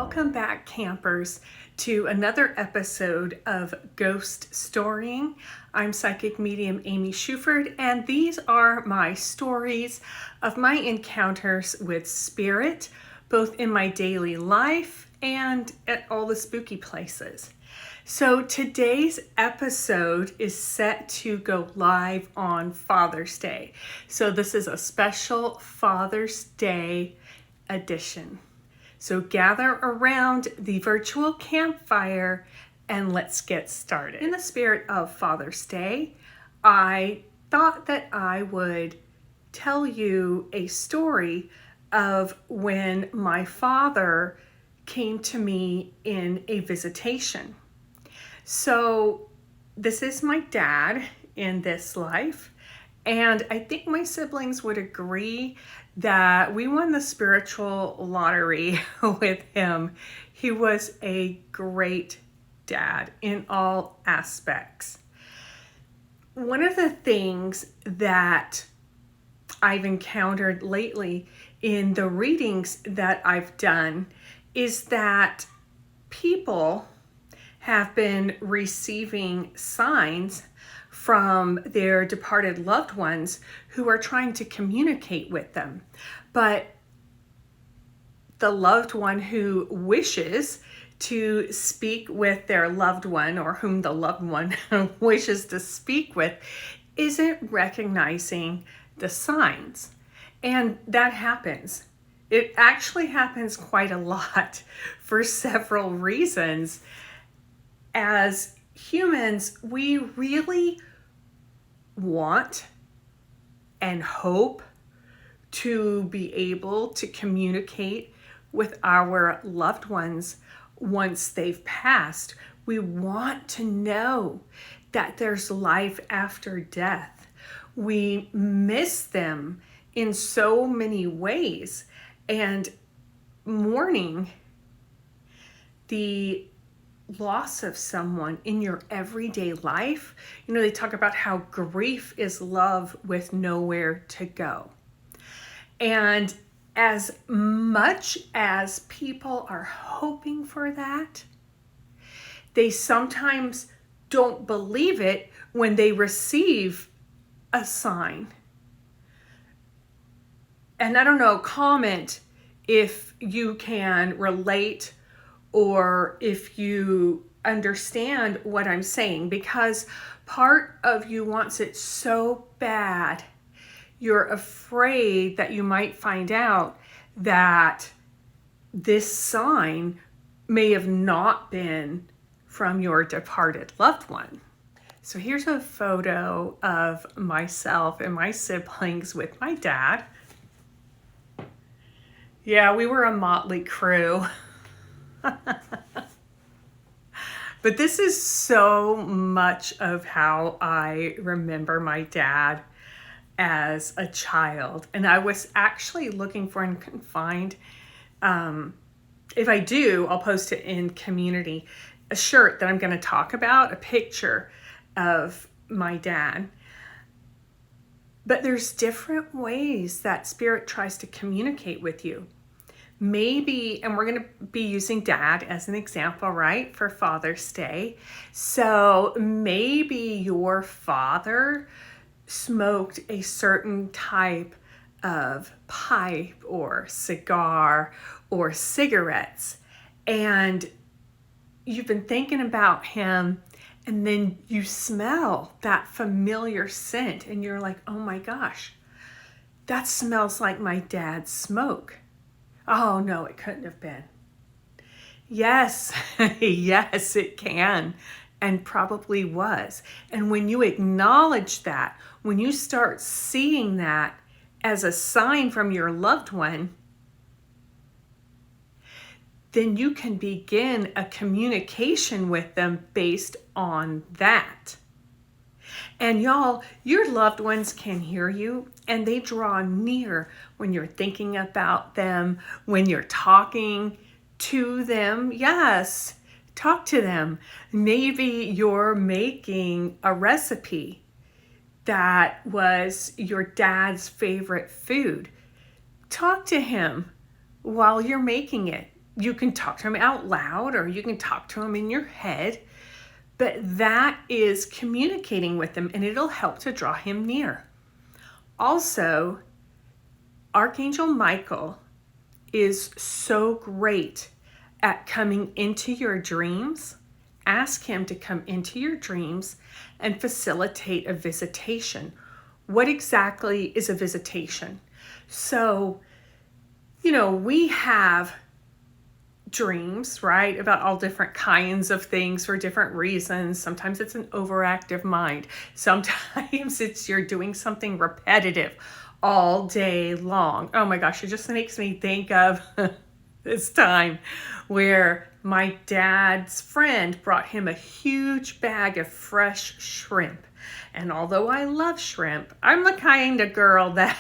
Welcome back, campers, to another episode of Ghost Storying. I'm psychic medium Amy Shuford, and these are my stories of my encounters with spirit, both in my daily life and at all the spooky places. So today's episode is set to go live on Father's Day. So this is a special Father's Day edition. So gather around the virtual campfire and let's get started. In the spirit of Father's Day, I thought that I would tell you a story of when my father came to me in a visitation. So this is my dad in this life, and I think my siblings would agree that we won the spiritual lottery with him. He was a great dad in all aspects. One of the things that I've encountered lately in the readings that I've done is that people have been receiving signs from their departed loved ones who are trying to communicate with them. But the loved one who wishes to speak with their loved one, or whom the loved one wishes to speak with, isn't recognizing the signs. And that happens. It actually happens quite a lot for several reasons. As humans, we really want and hope to be able to communicate with our loved ones once they've passed. We want to know that there's life after death. We miss them in so many ways, and mourning the loss of someone in your everyday life, they talk about how grief is love with nowhere to go. And as much as people are hoping for that, they sometimes don't believe it when they receive a sign. And I don't know, comment if you can relate or if you understand what I'm saying, because part of you wants it so bad. You're afraid that you might find out that this sign may have not been from your departed loved one. So here's a photo of myself and my siblings with my dad. Yeah, we were a motley crew. But this is so much of how I remember my dad as a child. And I was actually looking for, and couldn't find, if I do, I'll post it in community, a shirt that I'm going to talk about, a picture of my dad. But there's different ways that spirit tries to communicate with you. Maybe, and we're going to be using dad as an example, right, for Father's Day. So maybe your father smoked a certain type of pipe or cigar or cigarettes, and you've been thinking about him, and then you smell that familiar scent, and you're like, oh my gosh, that smells like my dad's smoke. Oh no, it couldn't have been. Yes, yes, it can, and probably was. And when you acknowledge that, when you start seeing that as a sign from your loved one, then you can begin a communication with them based on that. And y'all, your loved ones can hear you, and they draw near when you're thinking about them, when you're talking to them. Yes, talk to them. Maybe you're making a recipe that was your dad's favorite food. Talk to him while you're making it. You can talk to him out loud or you can talk to him in your head, but that is communicating with him and it'll help to draw him near. Also, Archangel Michael is so great at coming into your dreams. Ask him to come into your dreams and facilitate a visitation. What exactly is a visitation? So, we have dreams, right, about all different kinds of things for different reasons. Sometimes it's an overactive mind. Sometimes it's you're doing something repetitive all day long. Oh my gosh, it just makes me think of this time where my dad's friend brought him a huge bag of fresh shrimp. And although I love shrimp, I'm the kind of girl that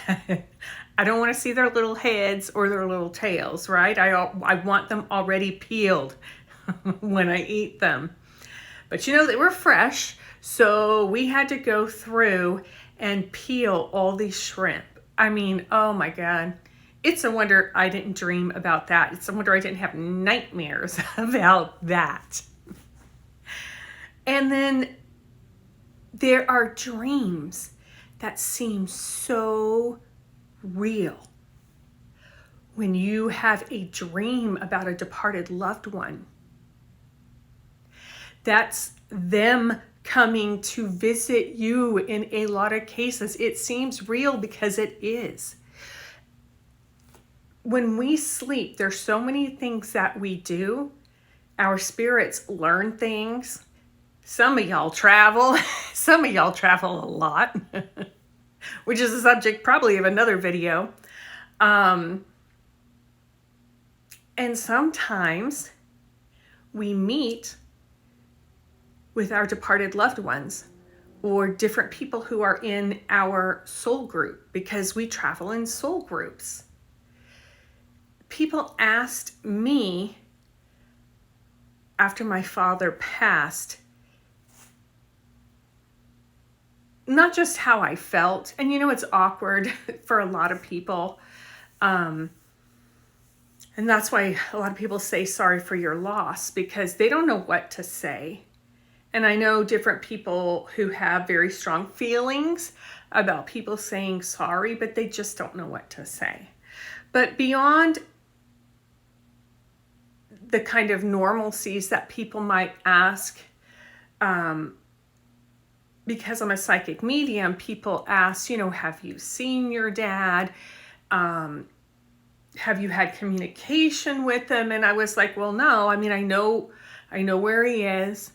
I don't want to see their little heads or their little tails, right? I want them already peeled when I eat them. But they were fresh, so we had to go through and peel all these shrimp. I mean, oh my God. It's a wonder I didn't dream about that. It's a wonder I didn't have nightmares about that. And then there are dreams that seem so real. When you have a dream about a departed loved one, that's them coming to visit you. In a lot of cases, it seems real because it is. When we sleep, there's so many things that we do. Our spirits learn things. Some of y'all travel. Some of y'all travel a lot, which is a subject probably of another video. And sometimes we meet with our departed loved ones or different people who are in our soul group because we travel in soul groups. People asked me after my father passed, not just how I felt, and it's awkward for a lot of people. And that's why a lot of people say sorry for your loss because they don't know what to say. And I know different people who have very strong feelings about people saying sorry, but they just don't know what to say. But beyond the kind of normalcies that people might ask, because I'm a psychic medium, people ask, have you seen your dad? Have you had communication with him? And I was like, well, no. I mean, I know where he is.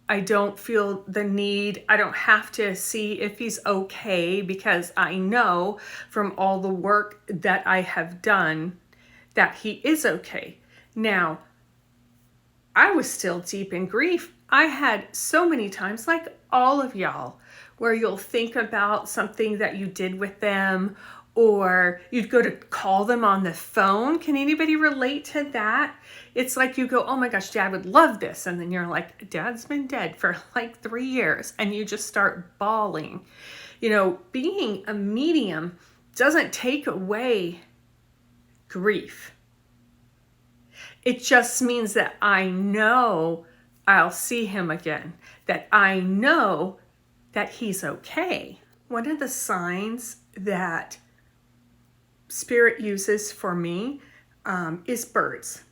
I don't feel the need. I don't have to see if he's okay because I know from all the work that I have done that he is okay. Now, I was still deep in grief. I had so many times, like all of y'all, where you'll think about something that you did with them, or you'd go to call them on the phone. Can anybody relate to that? It's like you go, oh my gosh, Dad would love this. And then you're like, Dad's been dead for like 3 years. And you just start bawling. Being a medium doesn't take away grief. It just means that I know I'll see him again, that I know that he's okay. One of the signs that Spirit uses for me is birds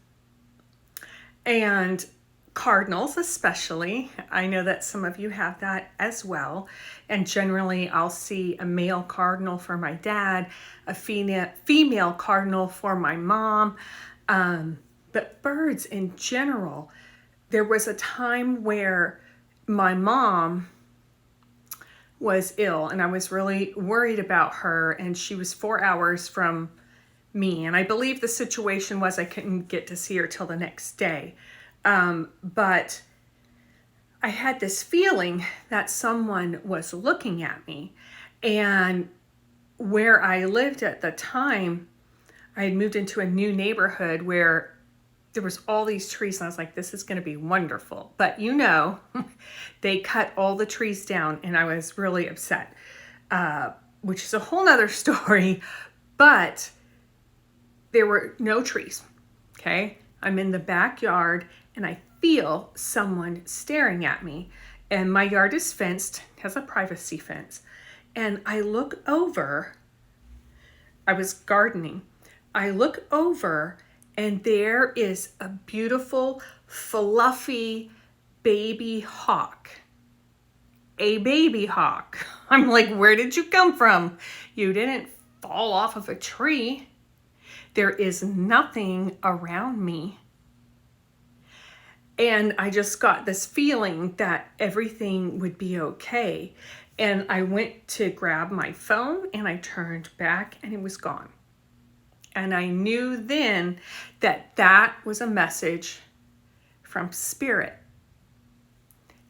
and cardinals especially. I know that some of you have that as well. And generally I'll see a male cardinal for my dad, a female cardinal for my mom. But birds in general, there was a time where my mom was ill and I was really worried about her, and she was 4 hours from me. And I believe the situation was I couldn't get to see her till the next day. But I had this feeling that someone was looking at me. And where I lived at the time, I had moved into a new neighborhood where there was all these trees, and I was like, this is going to be wonderful. But they cut all the trees down, and I was really upset, which is a whole nother story. But there were no trees, okay? I'm in the backyard and I feel someone staring at me. And my yard is fenced, has a privacy fence. And I look over, I was gardening. I look over and there is a beautiful, fluffy baby hawk. A baby hawk. I'm like, where did you come from? You didn't fall off of a tree. There is nothing around me. And I just got this feeling that everything would be okay. And I went to grab my phone and I turned back and it was gone. And I knew then that that was a message from Spirit.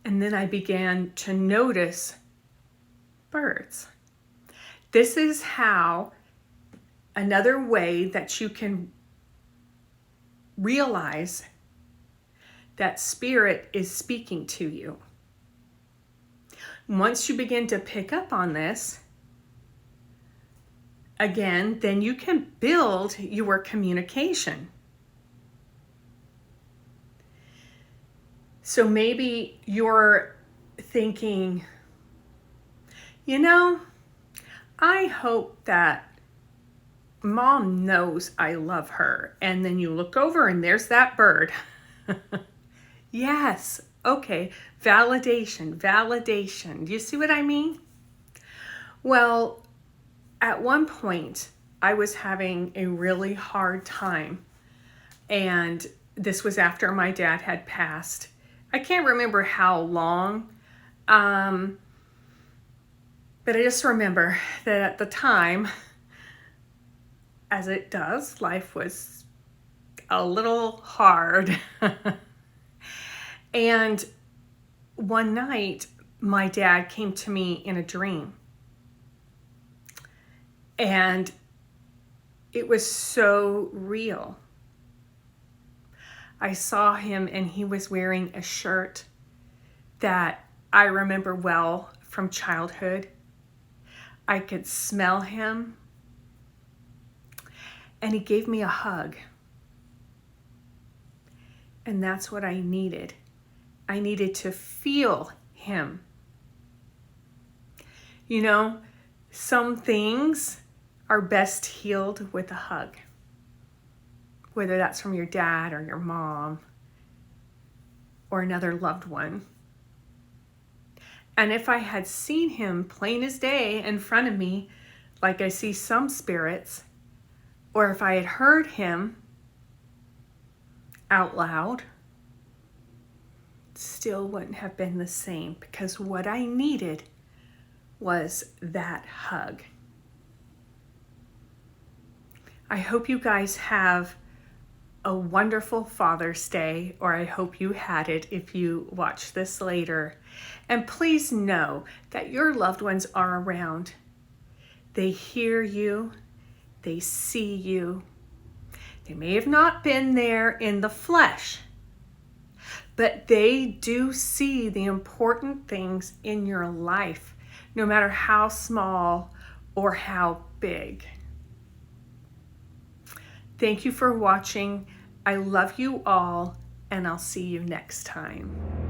And then I began to notice birds. This is how another way that you can realize that Spirit is speaking to you. Once you begin to pick up on this, again, then you can build your communication. So maybe you're thinking, I hope that Mom knows I love her. And then you look over and there's that bird. Yes. Okay. Validation. Do you see what I mean? Well, at one point I was having a really hard time. And this was after my dad had passed. I can't remember how long. But I just remember that at the time, as it does, life was a little hard. And one night, my dad came to me in a dream. And it was so real. I saw him and he was wearing a shirt that I remember well from childhood. I could smell him. And he gave me a hug. And that's what I needed. I needed to feel him. Some things are best healed with a hug. Whether that's from your dad or your mom or another loved one. And if I had seen him plain as day in front of me, like I see some spirits, or if I had heard him out loud, still wouldn't have been the same, because what I needed was that hug. I hope you guys have a wonderful Father's Day, or I hope you had it if you watch this later. And please know that your loved ones are around. They hear you. They see you. They may have not been there in the flesh, but they do see the important things in your life, no matter how small or how big. Thank you for watching. I love you all, and I'll see you next time.